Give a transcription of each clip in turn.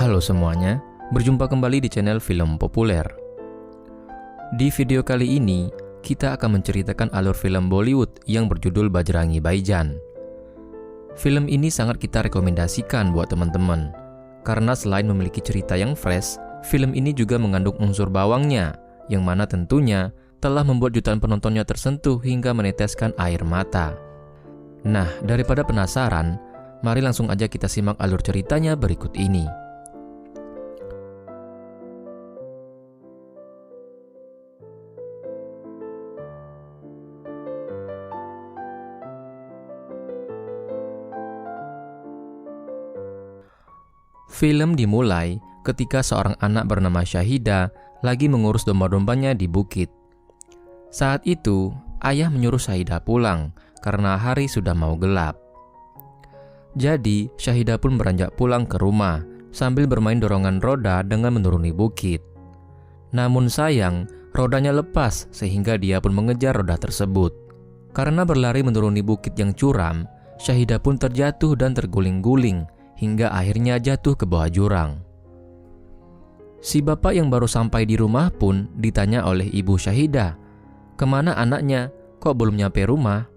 Halo semuanya, berjumpa kembali di channel Film Populer. Di video kali ini, kita akan menceritakan alur film Bollywood yang berjudul Bajrangi Bhaijaan. Film ini sangat kita rekomendasikan buat teman-teman, karena selain memiliki cerita yang fresh, film ini juga mengandung unsur bawangnya, yang mana tentunya telah membuat jutaan penontonnya tersentuh hingga meneteskan air mata. Nah, daripada penasaran, mari langsung aja kita simak alur ceritanya berikut ini. Film dimulai ketika seorang anak bernama Shahida lagi mengurus domba-dombanya di bukit. Saat itu, ayah menyuruh Shahida pulang karena hari sudah mau gelap. Jadi, Shahida pun beranjak pulang ke rumah sambil bermain dorongan roda dengan menuruni bukit. Namun sayang, rodanya lepas sehingga dia pun mengejar roda tersebut. Karena berlari menuruni bukit yang curam, Shahida pun terjatuh dan terguling-guling hingga akhirnya jatuh ke bawah jurang. Si bapak yang baru sampai di rumah pun ditanya oleh ibu Shahida, "Kemana anaknya? Kok belum nyampe rumah?"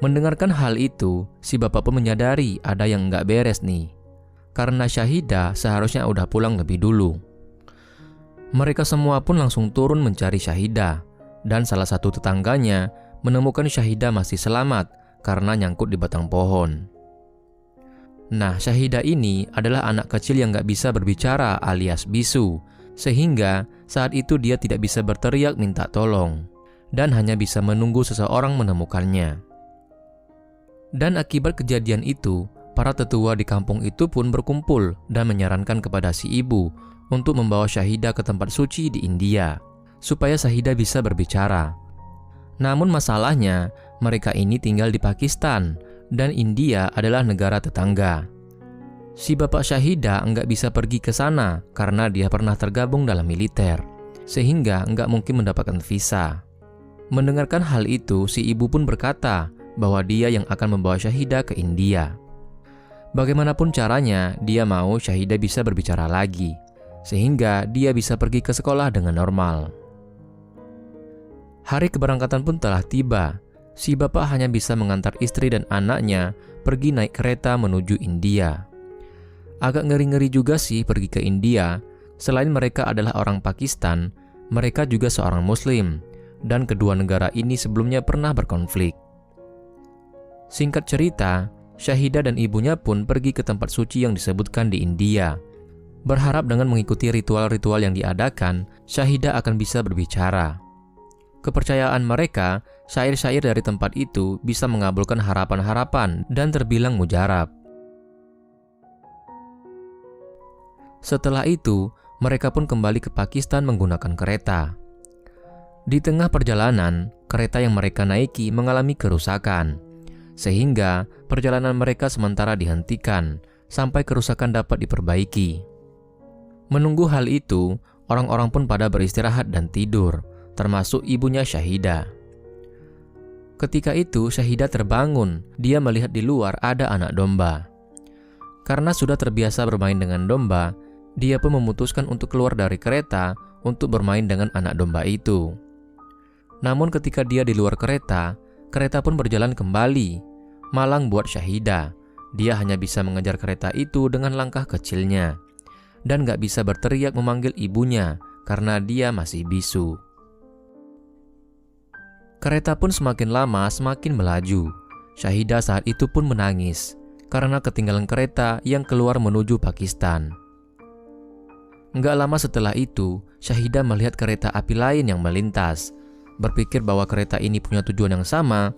Mendengarkan hal itu, si bapak pun menyadari ada yang nggak beres nih, karena Shahida seharusnya udah pulang lebih dulu. Mereka semua pun langsung turun mencari Shahida, dan salah satu tetangganya menemukan Shahida masih selamat karena nyangkut di batang pohon. Nah, Shahida ini adalah anak kecil yang gak bisa berbicara alias bisu, sehingga saat itu dia tidak bisa berteriak minta tolong, dan hanya bisa menunggu seseorang menemukannya. Dan akibat kejadian itu, para tetua di kampung itu pun berkumpul dan menyarankan kepada si ibu untuk membawa Shahida ke tempat suci di India, supaya Shahida bisa berbicara. Namun masalahnya, mereka ini tinggal di Pakistan, dan India adalah negara tetangga. Si bapak Shahida nggak bisa pergi ke sana karena dia pernah tergabung dalam militer, sehingga nggak mungkin mendapatkan visa. Mendengarkan hal itu, si ibu pun berkata bahwa dia yang akan membawa Shahida ke India. Bagaimanapun caranya, dia mau Shahida bisa berbicara lagi, sehingga dia bisa pergi ke sekolah dengan normal. Hari keberangkatan pun telah tiba. Si bapak hanya bisa mengantar istri dan anaknya pergi naik kereta menuju India. Agak ngeri-ngeri juga sih pergi ke India. Selain mereka adalah orang Pakistan, mereka juga seorang Muslim, dan kedua negara ini sebelumnya pernah berkonflik. Singkat cerita, Shahida dan ibunya pun pergi ke tempat suci yang disebutkan di India. Berharap dengan mengikuti ritual-ritual yang diadakan, Shahida akan bisa berbicara. Kepercayaan mereka, syair-syair dari tempat itu bisa mengabulkan harapan-harapan dan terbilang mujarab. Setelah itu, mereka pun kembali ke Pakistan menggunakan kereta. Di tengah perjalanan, kereta yang mereka naiki mengalami kerusakan, sehingga perjalanan mereka sementara dihentikan sampai kerusakan dapat diperbaiki. Menunggu hal itu, orang-orang pun pada beristirahat dan tidur, termasuk ibunya Shahida. Ketika itu Shahida terbangun, dia melihat di luar ada anak domba. Karena sudah terbiasa bermain dengan domba, dia pun memutuskan untuk keluar dari kereta untuk bermain dengan anak domba itu. Namun ketika dia di luar kereta, kereta pun berjalan kembali. Malang buat Shahida, dia hanya bisa mengejar kereta itu dengan langkah kecilnya, dan gak bisa berteriak memanggil ibunya karena dia masih bisu. Kereta pun semakin lama semakin melaju. Shahida saat itu pun menangis karena ketinggalan kereta yang keluar menuju Pakistan. Nggak lama setelah itu, Shahida melihat kereta api lain yang melintas. Berpikir bahwa kereta ini punya tujuan yang sama,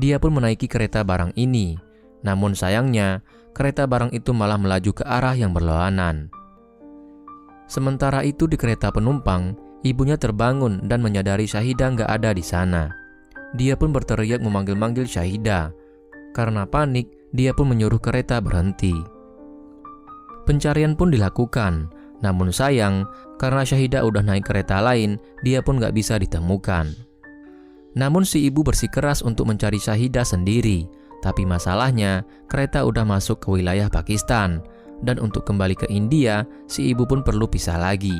dia pun menaiki kereta barang ini. Namun sayangnya, kereta barang itu malah melaju ke arah yang berlawanan. Sementara itu di kereta penumpang, ibunya terbangun dan menyadari Shahida nggak ada di sana. Dia pun berteriak memanggil-manggil Shahida. Karena panik, dia pun menyuruh kereta berhenti. Pencarian pun dilakukan, namun sayang, karena Shahida udah naik kereta lain, dia pun nggak bisa ditemukan. Namun si ibu bersikeras untuk mencari Shahida sendiri, tapi masalahnya kereta udah masuk ke wilayah Pakistan. dan untuk kembali ke India, si ibu pun perlu pisah lagi.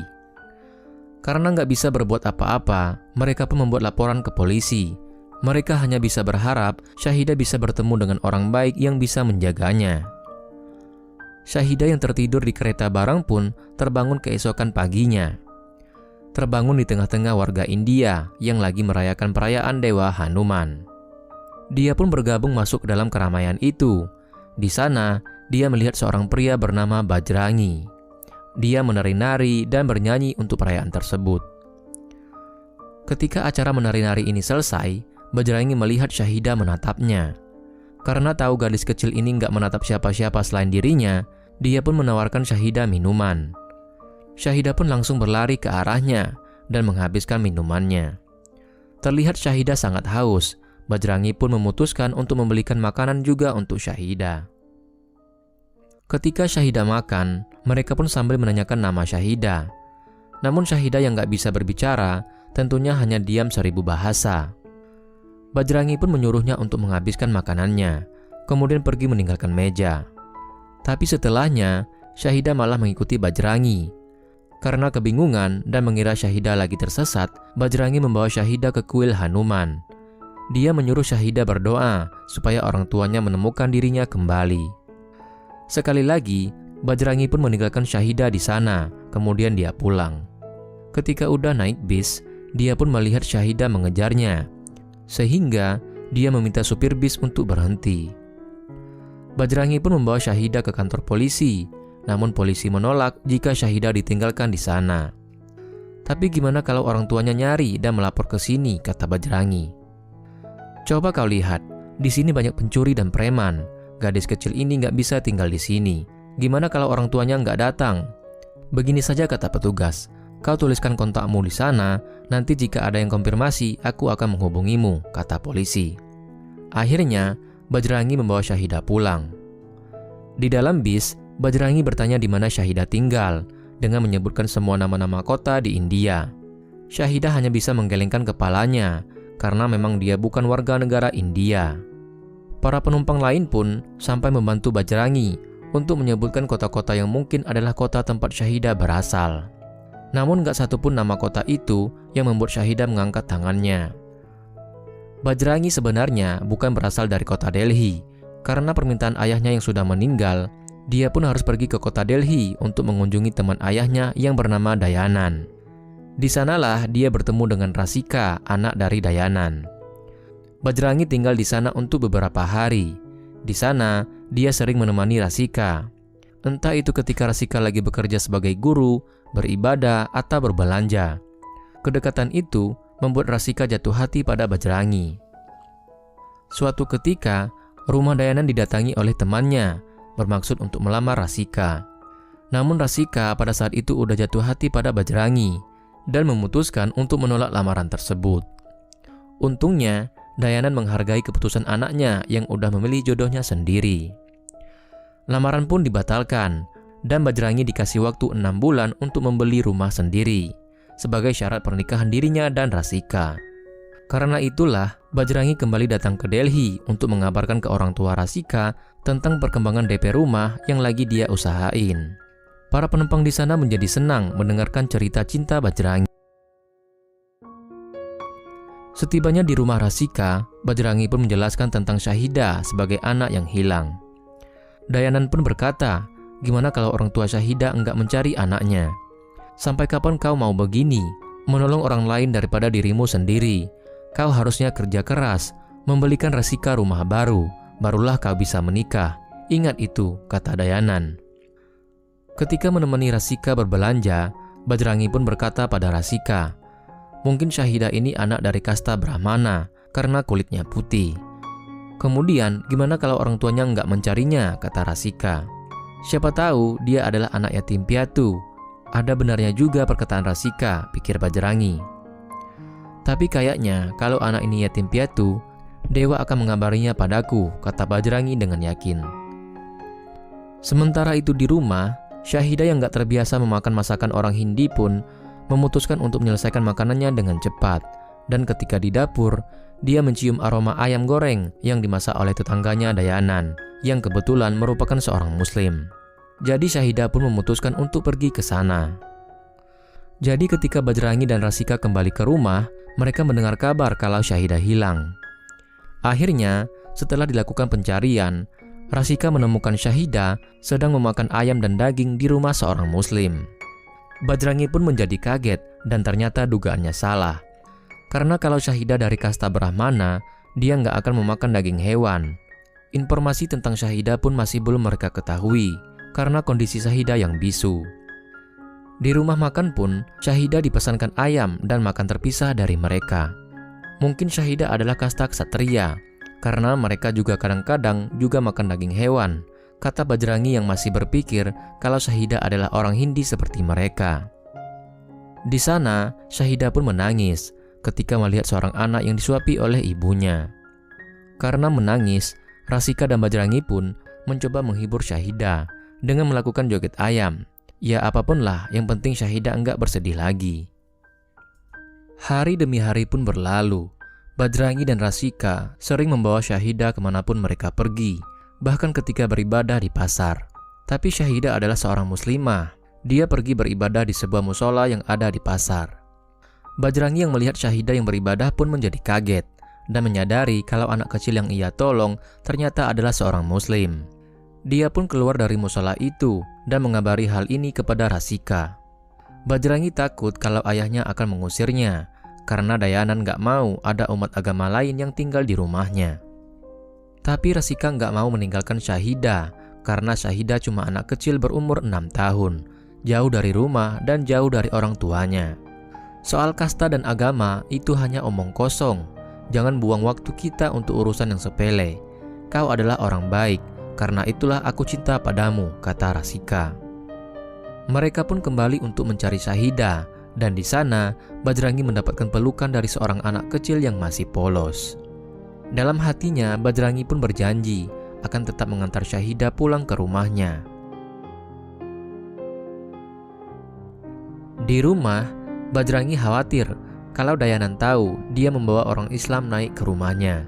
Karena nggak bisa berbuat apa-apa, mereka pun membuat laporan ke polisi. Mereka hanya bisa berharap Syahidah bisa bertemu dengan orang baik yang bisa menjaganya. Syahidah yang tertidur di kereta barang pun terbangun keesokan paginya. Terbangun di tengah-tengah warga India yang lagi merayakan perayaan Dewa Hanuman. Dia pun bergabung masuk ke dalam keramaian itu. Di sana, dia melihat seorang pria bernama Bajrangi. Dia menari-nari dan bernyanyi untuk perayaan tersebut. Ketika acara menari-nari ini selesai, Bajrangi melihat Syahidah menatapnya. Karena tahu gadis kecil ini nggak menatap siapa-siapa selain dirinya, dia pun menawarkan Syahidah minuman. Syahidah pun langsung berlari ke arahnya dan menghabiskan minumannya. Terlihat Syahidah sangat haus. Bajrangi pun memutuskan untuk membelikan makanan juga untuk Syahidah. Ketika Syahidah makan, mereka pun sambil menanyakan nama Syahidah. Namun Syahidah yang nggak bisa berbicara, tentunya hanya diam 1000 bahasa. Bajrangi pun menyuruhnya untuk menghabiskan makanannya, kemudian pergi meninggalkan meja. Tapi setelahnya, Syahidah malah mengikuti Bajrangi. Karena kebingungan dan mengira Syahidah lagi tersesat, Bajrangi membawa Syahidah ke kuil Hanuman. Dia menyuruh Syahidah berdoa supaya orang tuanya menemukan dirinya kembali. Sekali lagi, Bajrangi pun meninggalkan Syahidah di sana, kemudian dia pulang. Ketika udah naik bis, dia pun melihat Syahidah mengejarnya, sehingga dia meminta supir bis untuk berhenti. Bajrangi pun membawa Syahidah ke kantor polisi, namun polisi menolak jika Syahidah ditinggalkan di sana. Tapi gimana kalau orang tuanya nyari dan melapor ke sini, kata Bajrangi. Coba kau lihat, di sini banyak pencuri dan preman. Gadis kecil ini nggak bisa tinggal di sini. Gimana kalau orang tuanya nggak datang? Begini saja, kata petugas. Kau tuliskan kontakmu di sana, nanti jika ada yang konfirmasi, aku akan menghubungimu, kata polisi. Akhirnya, Bajrangi membawa Syahidah pulang. Di dalam bis, Bajrangi bertanya di mana Syahidah tinggal, dengan menyebutkan semua nama-nama kota di India. Syahidah hanya bisa menggelengkan kepalanya, karena memang dia bukan warga negara India. Para penumpang lain pun sampai membantu Bajrangi untuk menyebutkan kota-kota yang mungkin adalah kota tempat Syahidah berasal. Namun gak satupun nama kota itu yang membuat Syahidah mengangkat tangannya. Bajrangi sebenarnya bukan berasal dari kota Delhi. Karena permintaan ayahnya yang sudah meninggal, dia pun harus pergi ke kota Delhi untuk mengunjungi teman ayahnya yang bernama Dayanan. Di sanalah dia bertemu dengan Rasika, anak dari Dayanan. Bajrangi tinggal di sana untuk beberapa hari. Di sana, dia sering menemani Rasika. Entah itu ketika Rasika lagi bekerja sebagai guru, beribadah, atau berbelanja. Kedekatan itu membuat Rasika jatuh hati pada Bajrangi. Suatu ketika, rumah Dayanan didatangi oleh temannya, bermaksud untuk melamar Rasika. Namun Rasika pada saat itu udah jatuh hati pada Bajrangi, dan memutuskan untuk menolak lamaran tersebut. Untungnya, Dayanan menghargai keputusan anaknya yang udah memilih jodohnya sendiri. Lamaran pun dibatalkan, dan Bajrangi dikasih waktu 6 bulan untuk membeli rumah sendiri, sebagai syarat pernikahan dirinya dan Rasika. Karena itulah, Bajrangi kembali datang ke Delhi untuk mengabarkan ke orang tua Rasika tentang perkembangan DP rumah yang lagi dia usahain. Para penumpang di sana menjadi senang mendengarkan cerita cinta Bajrangi. Setibanya di rumah Rasika, Bajrangi pun menjelaskan tentang Syahidah sebagai anak yang hilang. Dayanan pun berkata, gimana kalau orang tua Syahidah enggak mencari anaknya? Sampai kapan kau mau begini, menolong orang lain daripada dirimu sendiri? Kau harusnya kerja keras, membelikan Rasika rumah baru, barulah kau bisa menikah. Ingat itu, kata Dayanan. Ketika menemani Rasika berbelanja, Bajrangi pun berkata pada Rasika, mungkin Syahidah ini anak dari kasta Brahmana karena kulitnya putih. Kemudian, gimana kalau orang tuanya nggak mencarinya, kata Rasika. Siapa tahu dia adalah anak yatim piatu. Ada benarnya juga perkataan Rasika, pikir Bajrangi. Tapi kayaknya kalau anak ini yatim piatu, dewa akan mengabarinya padaku, kata Bajrangi dengan yakin. Sementara itu di rumah, Syahidah yang nggak terbiasa memakan masakan orang Hindi pun memutuskan untuk menyelesaikan makanannya dengan cepat. Dan ketika di dapur, dia mencium aroma ayam goreng yang dimasak oleh tetangganya Dayanan, yang kebetulan merupakan seorang muslim. Jadi Syahidah pun memutuskan untuk pergi ke sana. Jadi ketika Bajrangi dan Rasika kembali ke rumah, mereka mendengar kabar kalau Syahidah hilang. Akhirnya, setelah dilakukan pencarian, Rasika menemukan Syahidah sedang memakan ayam dan daging di rumah seorang muslim. Bajrangi pun menjadi kaget dan ternyata dugaannya salah. Karena kalau Syahidah dari kasta Brahmana, dia nggak akan memakan daging hewan. Informasi tentang Syahidah pun masih belum mereka ketahui karena kondisi Syahidah yang bisu. Di rumah makan pun, Syahidah dipesankan ayam dan makan terpisah dari mereka. Mungkin Syahidah adalah kasta ksatria, karena mereka juga kadang-kadang juga makan daging hewan, kata Bajrangi yang masih berpikir kalau Syahidah adalah orang Hindi seperti mereka. Di sana, Syahidah pun menangis ketika melihat seorang anak yang disuapi oleh ibunya. Karena menangis, Rasika dan Bajrangi pun mencoba menghibur Syahidah dengan melakukan joget ayam. Ya apapun lah, yang penting Syahidah enggak bersedih lagi. Hari demi hari pun berlalu. Bajrangi dan Rasika sering membawa Syahidah kemanapun mereka pergi, bahkan ketika beribadah di pasar. Tapi Syahidah adalah seorang muslimah. Dia pergi beribadah di sebuah musola yang ada di pasar. Bajrangi yang melihat Syahidah yang beribadah pun menjadi kaget dan menyadari kalau anak kecil yang ia tolong ternyata adalah seorang muslim. Dia pun keluar dari musola itu dan mengabari hal ini kepada Rasika. Bajrangi takut kalau ayahnya akan mengusirnya, karena Dayanan gak mau ada umat agama lain yang tinggal di rumahnya. Tapi Rasika gak mau meninggalkan Syahidah, karena Syahidah cuma anak kecil berumur 6 tahun, jauh dari rumah dan jauh dari orang tuanya. Soal kasta dan agama itu hanya omong kosong. Jangan buang waktu kita untuk urusan yang sepele. Kau adalah orang baik, karena itulah aku cinta padamu, kata Rasika. Mereka pun kembali untuk mencari Syahidah, dan di sana Bajrangi mendapatkan pelukan dari seorang anak kecil yang masih polos. Dalam hatinya, Bajrangi pun berjanji akan tetap mengantar Syahidah pulang ke rumahnya. Di rumah, Bajrangi khawatir kalau Dayanan tahu dia membawa orang Islam naik ke rumahnya.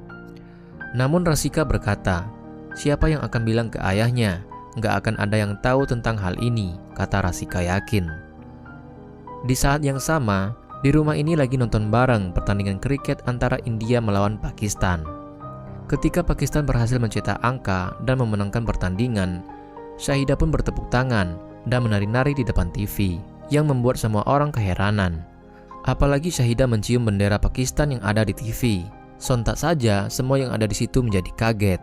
Namun Rasika berkata, siapa yang akan bilang ke ayahnya? Nggak akan ada yang tahu tentang hal ini, kata Rasika yakin. Di saat yang sama, di rumah ini lagi nonton bareng pertandingan kriket antara India melawan Pakistan. Ketika Pakistan berhasil mencetak angka dan memenangkan pertandingan, Syahidah pun bertepuk tangan dan menari-nari di depan TV, yang membuat semua orang keheranan. Apalagi Syahidah mencium bendera Pakistan yang ada di TV. Sontak saja semua yang ada di situ menjadi kaget.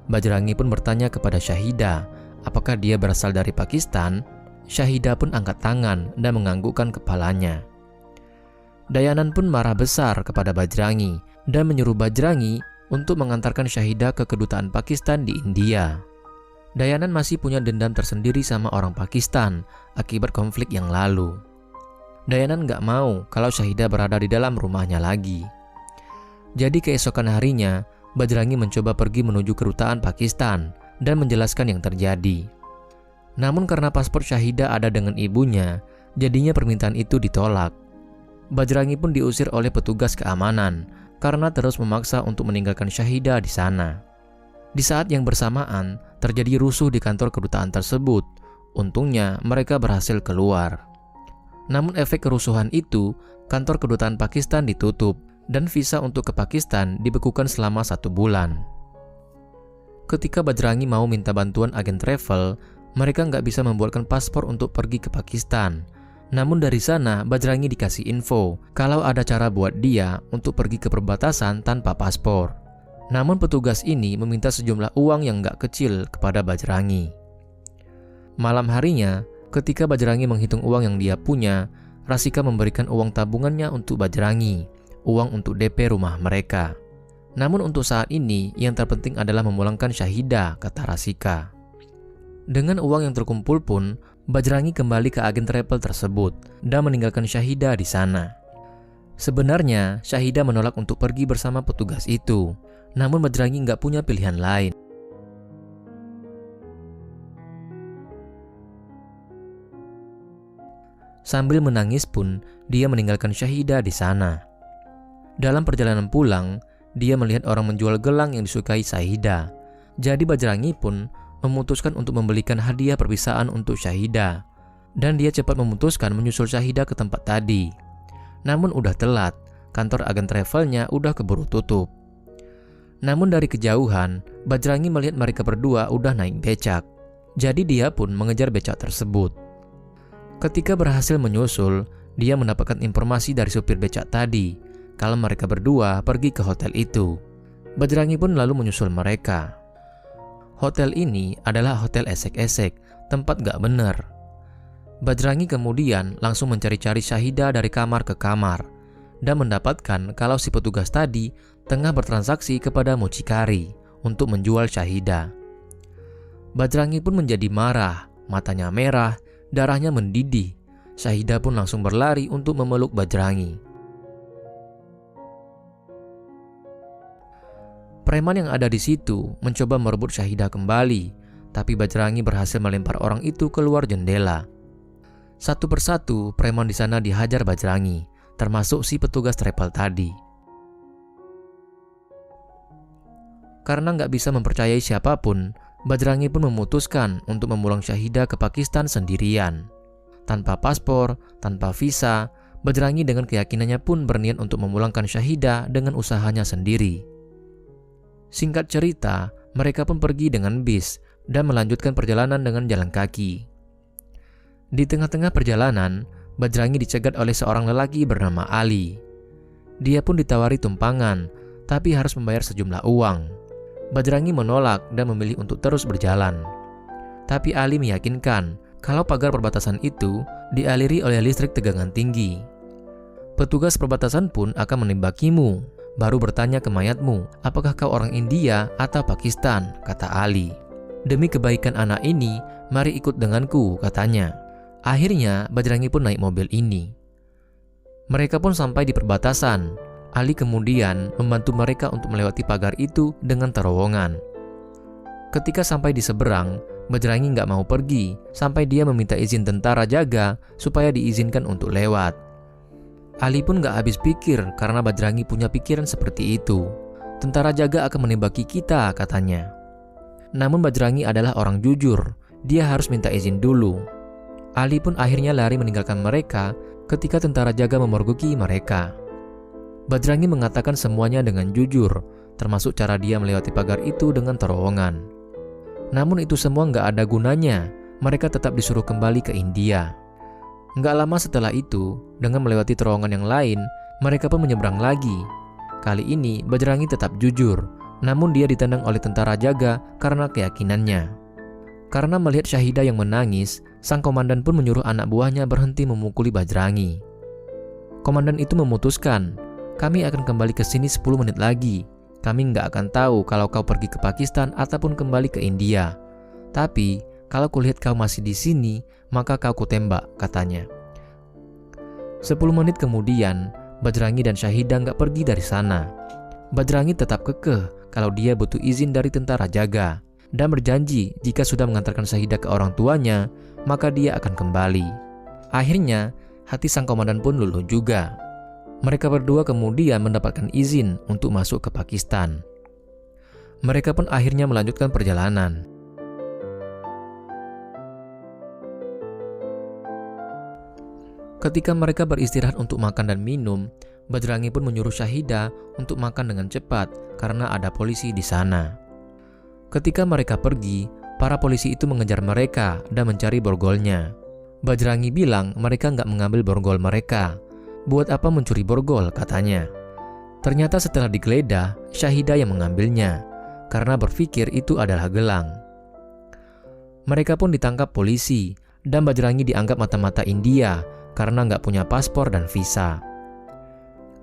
Bajrangi pun bertanya kepada Syahidah, apakah dia berasal dari Pakistan? Syahidah pun angkat tangan dan menganggukkan kepalanya. Dayanan pun marah besar kepada Bajrangi dan menyuruh Bajrangi untuk mengantarkan Syahidah ke kedutaan Pakistan di India. Dayanan masih punya dendam tersendiri sama orang Pakistan akibat konflik yang lalu. Dayanan gak mau kalau Syahidah berada di dalam rumahnya lagi. Jadi keesokan harinya, Bajrangi mencoba pergi menuju kedutaan Pakistan dan menjelaskan yang terjadi. Namun karena paspor Syahidah ada dengan ibunya, jadinya permintaan itu ditolak. Bajrangi pun diusir oleh petugas keamanan karena terus memaksa untuk meninggalkan Syahidah di sana. Di saat yang bersamaan, terjadi rusuh di kantor kedutaan tersebut. Untungnya mereka berhasil keluar. Namun efek kerusuhan itu, kantor kedutaan Pakistan ditutup dan visa untuk ke Pakistan dibekukan selama 1 bulan. Ketika Bajrangi mau minta bantuan agen travel, mereka nggak bisa membuatkan paspor untuk pergi ke Pakistan. Namun dari sana Bajrangi dikasih info kalau ada cara buat dia untuk pergi ke perbatasan tanpa paspor. Namun petugas ini meminta sejumlah uang yang nggak kecil kepada Bajrangi. Malam harinya, ketika Bajrangi menghitung uang yang dia punya, Rasika memberikan uang tabungannya untuk Bajrangi, uang untuk DP rumah mereka. Namun untuk saat ini, yang terpenting adalah memulangkan Syahidah, kata Rasika. Dengan uang yang terkumpul pun, Bajrangi kembali ke agen travel tersebut dan meninggalkan Syahidah di sana. Sebenarnya, Syahidah menolak untuk pergi bersama petugas itu, namun Bajrangi nggak punya pilihan lain. Sambil menangis pun, dia meninggalkan Syahidah di sana. Dalam perjalanan pulang, dia melihat orang menjual gelang yang disukai Syahidah. Jadi Bajrangi pun memutuskan untuk membelikan hadiah perpisahan untuk Syahidah. Dan dia cepat memutuskan menyusul Syahidah ke tempat tadi. Namun udah telat, kantor agen travelnya udah keburu tutup. Namun dari kejauhan, Bajrangi melihat mereka berdua udah naik becak. Jadi dia pun mengejar becak tersebut. Ketika berhasil menyusul, dia mendapatkan informasi dari supir becak tadi kalau mereka berdua pergi ke hotel itu. Bajrangi pun lalu menyusul mereka. Hotel ini adalah hotel esek-esek, tempat gak bener. Bajrangi kemudian langsung mencari-cari Syahidah dari kamar ke kamar dan mendapatkan kalau si petugas tadi tengah bertransaksi kepada mucikari untuk menjual Syahidah. Bajrangi pun menjadi marah, matanya merah, darahnya mendidih. Syahidah pun langsung berlari untuk memeluk Bajrangi. Preman yang ada di situ mencoba merebut Syahidah kembali, tapi Bajrangi berhasil melempar orang itu keluar jendela. Satu persatu preman di sana dihajar Bajrangi, termasuk si petugas travel tadi. Karena nggak bisa mempercayai siapapun, Bajrangi pun memutuskan untuk memulung Syahidah ke Pakistan sendirian. Tanpa paspor, tanpa visa, Bajrangi dengan keyakinannya pun berniat untuk memulangkan Syahidah dengan usahanya sendiri. Singkat cerita, mereka pun pergi dengan bis dan melanjutkan perjalanan dengan jalan kaki. Di tengah-tengah perjalanan, Bajrangi dicegat oleh seorang lelaki bernama Ali. Dia pun ditawari tumpangan, tapi harus membayar sejumlah uang. Bajrangi menolak dan memilih untuk terus berjalan. Tapi Ali meyakinkan kalau pagar perbatasan itu dialiri oleh listrik tegangan tinggi. Petugas perbatasan pun akan menembakimu, baru bertanya ke mayatmu, apakah kau orang India atau Pakistan, kata Ali. Demi kebaikan anak ini, mari ikut denganku, katanya. Akhirnya Bajrangi pun naik mobil ini. Mereka pun sampai di perbatasan. Ali kemudian membantu mereka untuk melewati pagar itu dengan terowongan. Ketika sampai di seberang, Bajrangi nggak mau pergi sampai dia meminta izin tentara jaga supaya diizinkan untuk lewat. Ali pun nggak habis pikir karena Bajrangi punya pikiran seperti itu. Tentara jaga akan menembaki kita, katanya. Namun Bajrangi adalah orang jujur, dia harus minta izin dulu. Ali pun akhirnya lari meninggalkan mereka ketika tentara jaga memergoki mereka. Bajrangi mengatakan semuanya dengan jujur, termasuk cara dia melewati pagar itu dengan terowongan. Namun itu semua nggak ada gunanya, mereka tetap disuruh kembali ke India. Nggak lama setelah itu, dengan melewati terowongan yang lain, mereka pun menyeberang lagi. Kali ini Bajrangi tetap jujur, namun dia ditendang oleh tentara jaga karena keyakinannya. Karena melihat Syahidah yang menangis, sang komandan pun menyuruh anak buahnya berhenti memukuli Bajrangi. Komandan itu memutuskan, kami akan kembali ke sini 10 menit lagi. Kami nggak akan tahu kalau kau pergi ke Pakistan ataupun kembali ke India. Tapi, kalau kulihat kau masih di sini, maka kau kutembak, katanya. 10 menit kemudian, Bajrangi dan Syahidah nggak pergi dari sana. Bajrangi tetap kekeh kalau dia butuh izin dari tentara jaga dan berjanji jika sudah mengantarkan Syahidah ke orang tuanya, maka dia akan kembali. Akhirnya, hati sang komandan pun luluh juga. Mereka berdua kemudian mendapatkan izin untuk masuk ke Pakistan. Mereka pun akhirnya melanjutkan perjalanan. Ketika mereka beristirahat untuk makan dan minum, Bajrangi pun menyuruh Syahidah untuk makan dengan cepat karena ada polisi di sana. Ketika mereka pergi, para polisi itu mengejar mereka dan mencari borgolnya. Bajrangi bilang mereka nggak mengambil borgol mereka. Buat apa mencuri borgol, katanya. Ternyata setelah digeledah, Syahidah yang mengambilnya, karena berpikir itu adalah gelang. Mereka pun ditangkap polisi, dan Bajrangi dianggap mata-mata India karena nggak punya paspor dan visa.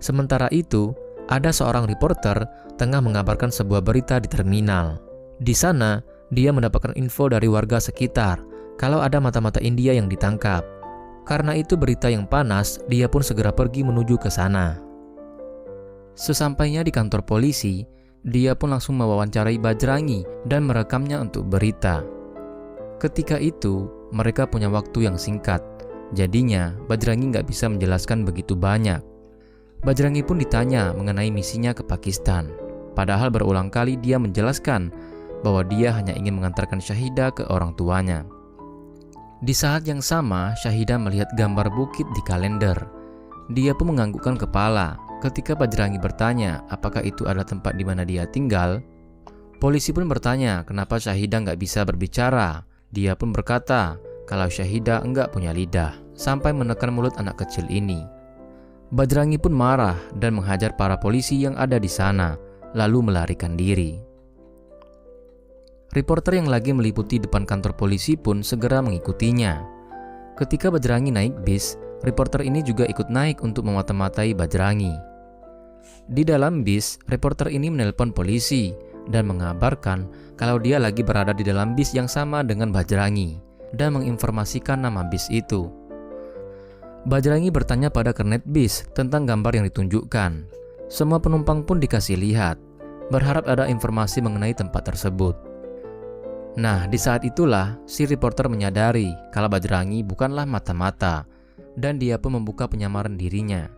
Sementara itu, ada seorang reporter tengah mengabarkan sebuah berita di terminal. Di sana, dia mendapatkan info dari warga sekitar kalau ada mata-mata India yang ditangkap. Karena itu berita yang panas, dia pun segera pergi menuju ke sana. Sesampainya di kantor polisi, dia pun langsung mewawancarai Bajrangi dan merekamnya untuk berita. Ketika itu, mereka punya waktu yang singkat. Jadinya, Bajrangi nggak bisa menjelaskan begitu banyak. Bajrangi pun ditanya mengenai misinya ke Pakistan. Padahal berulang kali dia menjelaskan bahwa dia hanya ingin mengantarkan Syahidah ke orang tuanya. Di saat yang sama, Syahidah melihat gambar bukit di kalender. Dia pun menganggukkan kepala. Ketika Bajrangi bertanya apakah itu adalah tempat di mana dia tinggal, polisi pun bertanya kenapa Syahidah nggak bisa berbicara. Dia pun berkata kalau Syahidah nggak punya lidah, sampai menekan mulut anak kecil ini. Bajrangi pun marah dan menghajar para polisi yang ada di sana, lalu melarikan diri. Reporter yang lagi meliputi depan kantor polisi pun segera mengikutinya. Ketika Bajrangi naik bis, reporter ini juga ikut naik untuk memata-matai Bajrangi. Di dalam bis, reporter ini menelpon polisi dan mengabarkan kalau dia lagi berada di dalam bis yang sama dengan Bajrangi dan menginformasikan nama bis itu. Bajrangi bertanya pada kernet bis tentang gambar yang ditunjukkan. Semua penumpang pun dikasih lihat, berharap ada informasi mengenai tempat tersebut. Nah, di saat itulah si reporter menyadari kalau Bajrangi bukanlah mata-mata, dan dia pun membuka penyamaran dirinya.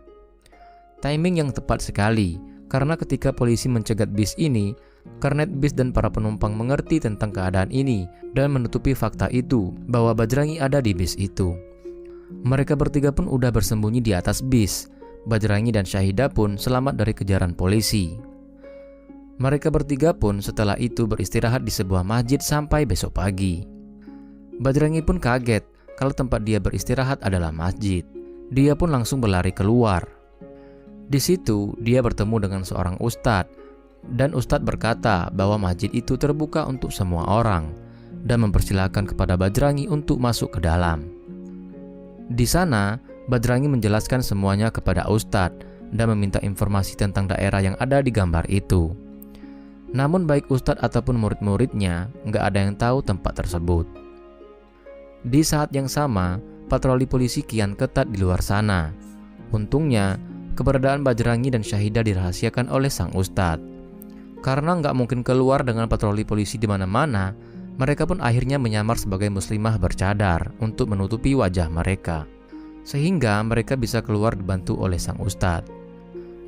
Timing yang tepat sekali, karena ketika polisi mencegat bis ini, kernet bis dan para penumpang mengerti tentang keadaan ini dan menutupi fakta itu bahwa Bajrangi ada di bis itu. Mereka bertiga pun udah bersembunyi di atas bis. Bajrangi dan Syahidah pun selamat dari kejaran polisi. Mereka bertiga pun setelah itu beristirahat di sebuah masjid sampai besok pagi. Bajrangi pun kaget kalau tempat dia beristirahat adalah masjid. Dia pun langsung berlari keluar. Di situ dia bertemu dengan seorang ustadz, dan ustadz berkata bahwa masjid itu terbuka untuk semua orang dan mempersilahkan kepada Bajrangi untuk masuk ke dalam. Di sana, Bajrangi menjelaskan semuanya kepada ustadz dan meminta informasi tentang daerah yang ada di gambar itu. Namun baik ustadz ataupun murid-muridnya nggak ada yang tahu tempat tersebut. Di saat yang sama, patroli polisi kian ketat di luar sana. Untungnya, keberadaan Bajrangi dan Syahidah dirahasiakan oleh sang ustadz. Karena nggak mungkin keluar dengan patroli polisi di mana-mana, mereka pun akhirnya menyamar sebagai muslimah bercadar untuk menutupi wajah mereka, sehingga mereka bisa keluar dibantu oleh sang ustadz.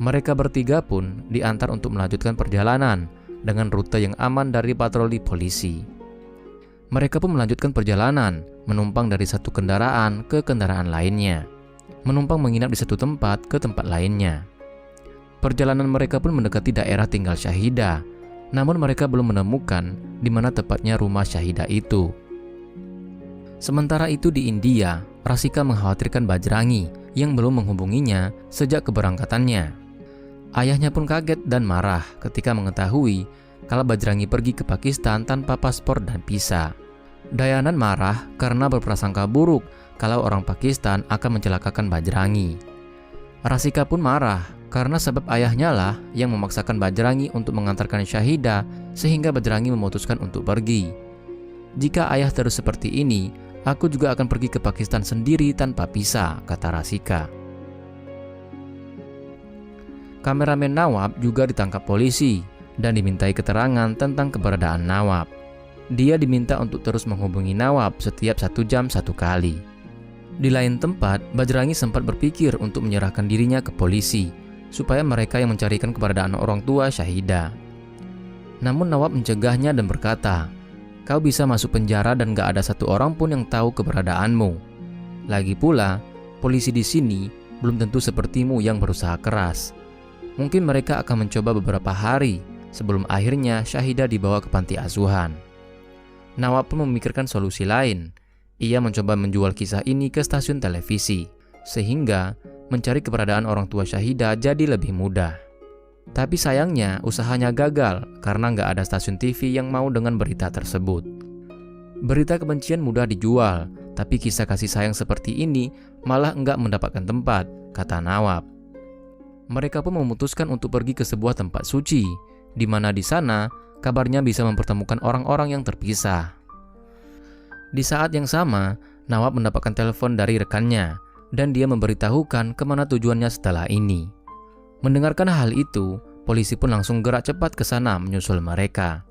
Mereka bertiga pun diantar untuk melanjutkan perjalanan dengan rute yang aman dari patroli polisi. Mereka pun melanjutkan perjalanan, menumpang dari satu kendaraan ke kendaraan lainnya, menumpang menginap di satu tempat ke tempat lainnya. Perjalanan mereka pun mendekati daerah tinggal Syahidah, namun mereka belum menemukan di mana tepatnya rumah Syahidah itu. Sementara itu di India, Rasika mengkhawatirkan Bajrangi yang belum menghubunginya sejak keberangkatannya. Ayahnya pun kaget dan marah ketika mengetahui kalau Bajrangi pergi ke Pakistan tanpa paspor dan visa. Dayanan marah karena berprasangka buruk kalau orang Pakistan akan mencelakakan Bajrangi. Rasika pun marah karena sebab ayahnya lah yang memaksakan Bajrangi untuk mengantarkan Syahidah sehingga Bajrangi memutuskan untuk pergi. Jika ayah terus seperti ini, aku juga akan pergi ke Pakistan sendiri tanpa visa, kata Rasika. Kameramen Nawab juga ditangkap polisi dan dimintai keterangan tentang keberadaan Nawab. Dia diminta untuk terus menghubungi Nawab setiap 1 jam 1 kali. Di lain tempat, Bajrangi sempat berpikir untuk menyerahkan dirinya ke polisi supaya mereka yang mencarikan keberadaan orang tua Syahidah. Namun Nawab mencegahnya dan berkata, "Kau bisa masuk penjara dan gak ada satu orang pun yang tahu keberadaanmu. Lagi pula, polisi di sini belum tentu sepertimu yang berusaha keras. Mungkin mereka akan mencoba beberapa hari sebelum akhirnya Syahidah dibawa ke panti asuhan." Nawab pun memikirkan solusi lain. Ia mencoba menjual kisah ini ke stasiun televisi, sehingga mencari keberadaan orang tua Syahidah jadi lebih mudah. Tapi sayangnya usahanya gagal karena nggak ada stasiun TV yang mau dengan berita tersebut. Berita kebencian mudah dijual, tapi kisah kasih sayang seperti ini malah nggak mendapatkan tempat, kata Nawab. Mereka pun memutuskan untuk pergi ke sebuah tempat suci, di mana di sana kabarnya bisa mempertemukan orang-orang yang terpisah. Di saat yang sama, Nawab mendapatkan telepon dari rekannya, dan dia memberitahukan kemana tujuannya setelah ini. Mendengarkan hal itu, polisi pun langsung gerak cepat ke sana menyusul mereka.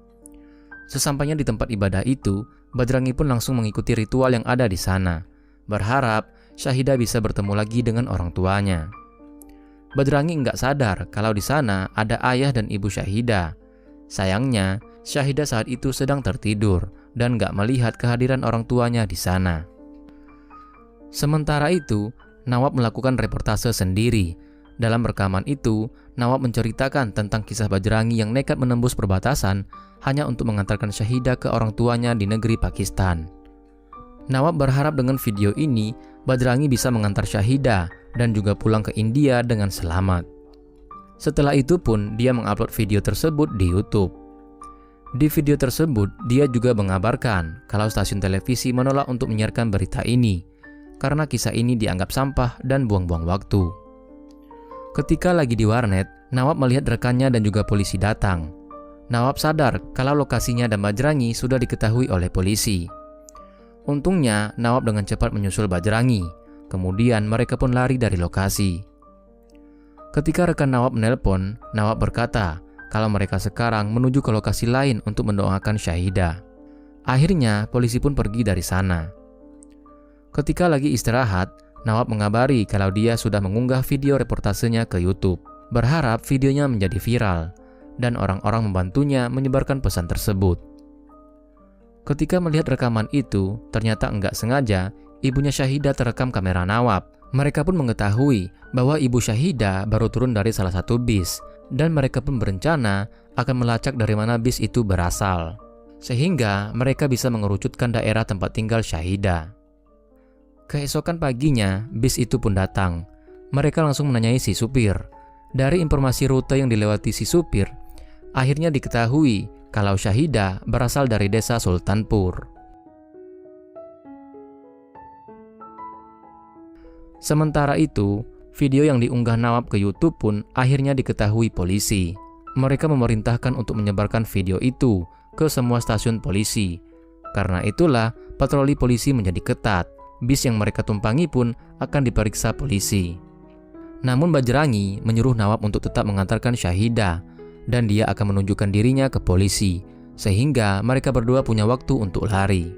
Sesampainya di tempat ibadah itu, Bajrangi pun langsung mengikuti ritual yang ada di sana, berharap Syahidah bisa bertemu lagi dengan orang tuanya. Bajrangi nggak sadar kalau di sana ada ayah dan ibu Syahidah. Sayangnya, Syahidah saat itu sedang tertidur dan gak melihat kehadiran orang tuanya di sana. Sementara itu, Nawab melakukan reportase sendiri. Dalam rekaman itu, Nawab menceritakan tentang kisah Bajrangi yang nekat menembus perbatasan hanya untuk mengantarkan Syahidah ke orang tuanya di negeri Pakistan. Nawab berharap dengan video ini, Bajrangi bisa mengantar Syahidah dan juga pulang ke India dengan selamat. Setelah itu pun dia mengupload video tersebut di YouTube. Di video tersebut, dia juga mengabarkan kalau stasiun televisi menolak untuk menyiarkan berita ini karena kisah ini dianggap sampah dan buang-buang waktu. Ketika lagi di warnet, Nawab melihat rekannya dan juga polisi datang. Nawab sadar kalau lokasinya dan Bajrangi sudah diketahui oleh polisi. Untungnya, Nawab dengan cepat menyusul Bajrangi. Kemudian mereka pun lari dari lokasi. Ketika rekan Nawab menelpon, Nawab berkata kalau mereka sekarang menuju ke lokasi lain untuk mendoakan Syahidah. Akhirnya, polisi pun pergi dari sana. Ketika lagi istirahat, Nawab mengabari kalau dia sudah mengunggah video reportasenya ke YouTube, berharap videonya menjadi viral, dan orang-orang membantunya menyebarkan pesan tersebut. Ketika melihat rekaman itu, ternyata enggak sengaja, ibunya Syahidah terekam kamera Nawab. Mereka pun mengetahui bahwa ibu Syahidah baru turun dari salah satu bis, dan mereka pun berencana akan melacak dari mana bis itu berasal, sehingga mereka bisa mengerucutkan daerah tempat tinggal Syahidah. Keesokan paginya, bis itu pun datang. Mereka langsung menanyai si supir. Dari informasi rute yang dilewati si supir, akhirnya diketahui kalau Syahidah berasal dari desa Sultanpur. Sementara itu, video yang diunggah Nawab ke YouTube pun akhirnya diketahui polisi. Mereka memerintahkan untuk menyebarkan video itu ke semua stasiun polisi. Karena itulah, patroli polisi menjadi ketat. Bis yang mereka tumpangi pun akan diperiksa polisi. Namun Bajrangi menyuruh Nawab untuk tetap mengantarkan Syahidah, dan dia akan menunjukkan dirinya ke polisi, sehingga mereka berdua punya waktu untuk lari.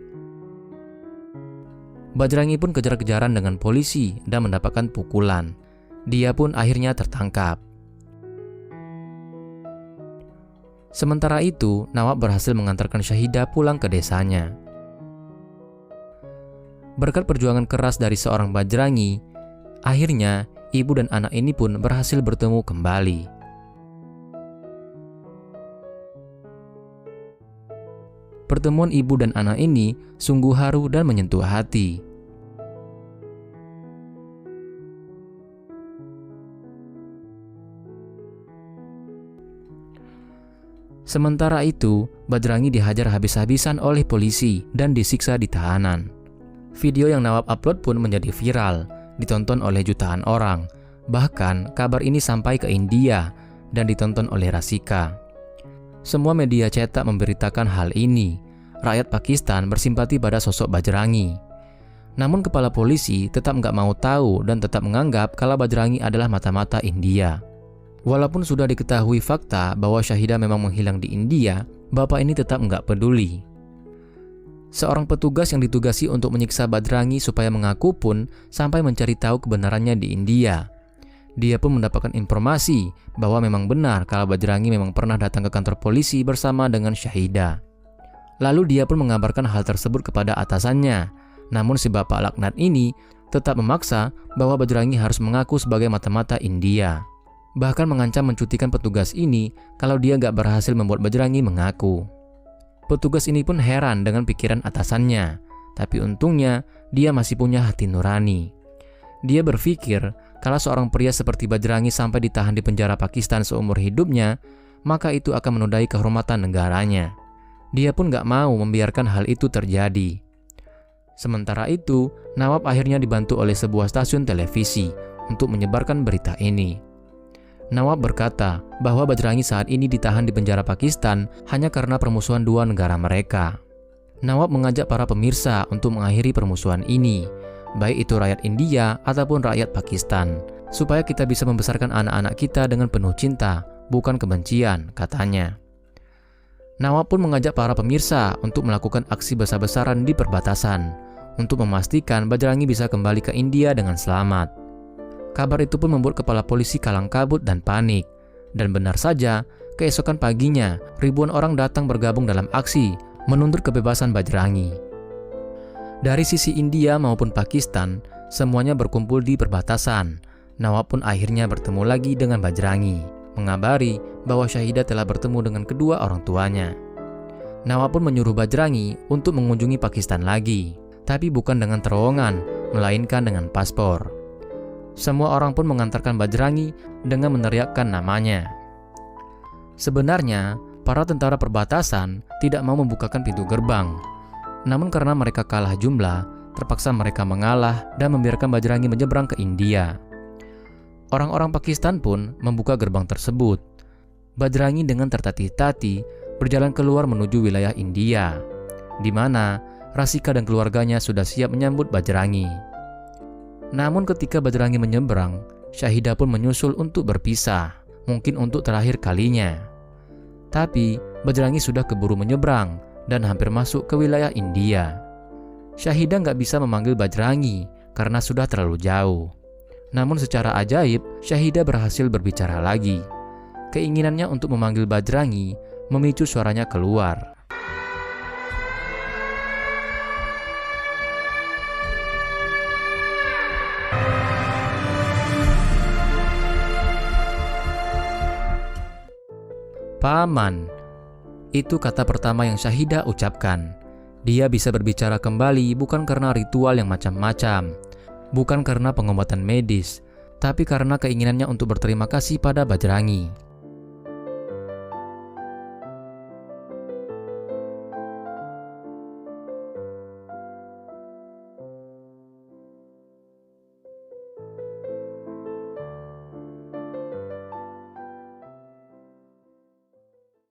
Bajrangi pun kejar-kejaran dengan polisi dan mendapatkan pukulan. Dia pun akhirnya tertangkap. Sementara itu, Nawab berhasil mengantarkan Syahidah pulang ke desanya. Berkat perjuangan keras dari seorang Bajrangi, akhirnya ibu dan anak ini pun berhasil bertemu kembali. Pertemuan ibu dan anak ini sungguh haru dan menyentuh hati. Sementara itu, Bajrangi dihajar habis-habisan oleh polisi dan disiksa di tahanan. Video yang Nawab upload pun menjadi viral, ditonton oleh jutaan orang. Bahkan, kabar ini sampai ke India dan ditonton oleh Rasika. Semua media cetak memberitakan hal ini. Rakyat Pakistan bersimpati pada sosok Bajrangi. Namun kepala polisi tetap nggak mau tahu dan tetap menganggap kalau Bajrangi adalah mata-mata India. Walaupun sudah diketahui fakta bahwa Syahidah memang menghilang di India, bapak ini tetap nggak peduli. Seorang petugas yang ditugasi untuk menyiksa Bajrangi supaya mengaku pun sampai mencari tahu kebenarannya di India. Dia pun mendapatkan informasi bahwa memang benar kalau Bajrangi memang pernah datang ke kantor polisi bersama dengan Syahidah. Lalu dia pun mengabarkan hal tersebut kepada atasannya. Namun si bapak laknat ini tetap memaksa bahwa Bajrangi harus mengaku sebagai mata-mata India. Bahkan mengancam mencutikan petugas ini kalau dia gak berhasil membuat Bajrangi mengaku. Petugas ini pun heran dengan pikiran atasannya. Tapi untungnya dia masih punya hati nurani. Dia berpikir kalau seorang pria seperti Bajrangi sampai ditahan di penjara Pakistan seumur hidupnya, maka itu akan menodai kehormatan negaranya. Dia pun gak mau membiarkan hal itu terjadi. Sementara itu, Nawab akhirnya dibantu oleh sebuah stasiun televisi untuk menyebarkan berita ini. Nawab berkata bahwa Bajrangi saat ini ditahan di penjara Pakistan hanya karena permusuhan dua negara mereka. Nawab mengajak para pemirsa untuk mengakhiri permusuhan ini, baik itu rakyat India ataupun rakyat Pakistan, supaya kita bisa membesarkan anak-anak kita dengan penuh cinta, bukan kebencian, katanya. Nawab pun mengajak para pemirsa untuk melakukan aksi besar-besaran di perbatasan, untuk memastikan Bajrangi bisa kembali ke India dengan selamat. Kabar itu pun membuat kepala polisi kalang kabut dan panik. Dan benar saja, keesokan paginya ribuan orang datang bergabung dalam aksi menuntut kebebasan Bajrangi. Dari sisi India maupun Pakistan, semuanya berkumpul di perbatasan. Nawab pun akhirnya bertemu lagi dengan Bajrangi, mengabari bahwa Syahidah telah bertemu dengan kedua orang tuanya. Nawab pun menyuruh Bajrangi untuk mengunjungi Pakistan lagi, tapi bukan dengan terowongan, melainkan dengan paspor. Semua orang pun mengantarkan Bajrangi dengan meneriakkan namanya. Sebenarnya, para tentara perbatasan tidak mau membukakan pintu gerbang. Namun karena mereka kalah jumlah, terpaksa mereka mengalah dan membiarkan Bajrangi menyeberang ke India. Orang-orang Pakistan pun membuka gerbang tersebut. Bajrangi dengan tertatih-tatih berjalan keluar menuju wilayah India, di mana Rasika dan keluarganya sudah siap menyambut Bajrangi. Namun ketika Bajrangi menyeberang, Syahidah pun menyusul untuk berpisah, mungkin untuk terakhir kalinya. Tapi Bajrangi sudah keburu menyeberang dan hampir masuk ke wilayah India. Syahidah nggak bisa memanggil Bajrangi karena sudah terlalu jauh. Namun secara ajaib, Syahidah berhasil berbicara lagi. Keinginannya untuk memanggil Bajrangi memicu suaranya keluar. Paman, itu kata pertama yang Syahidah ucapkan. Dia bisa berbicara kembali bukan karena ritual yang macam-macam, bukan karena pengobatan medis, tapi karena keinginannya untuk berterima kasih pada Bajrangi.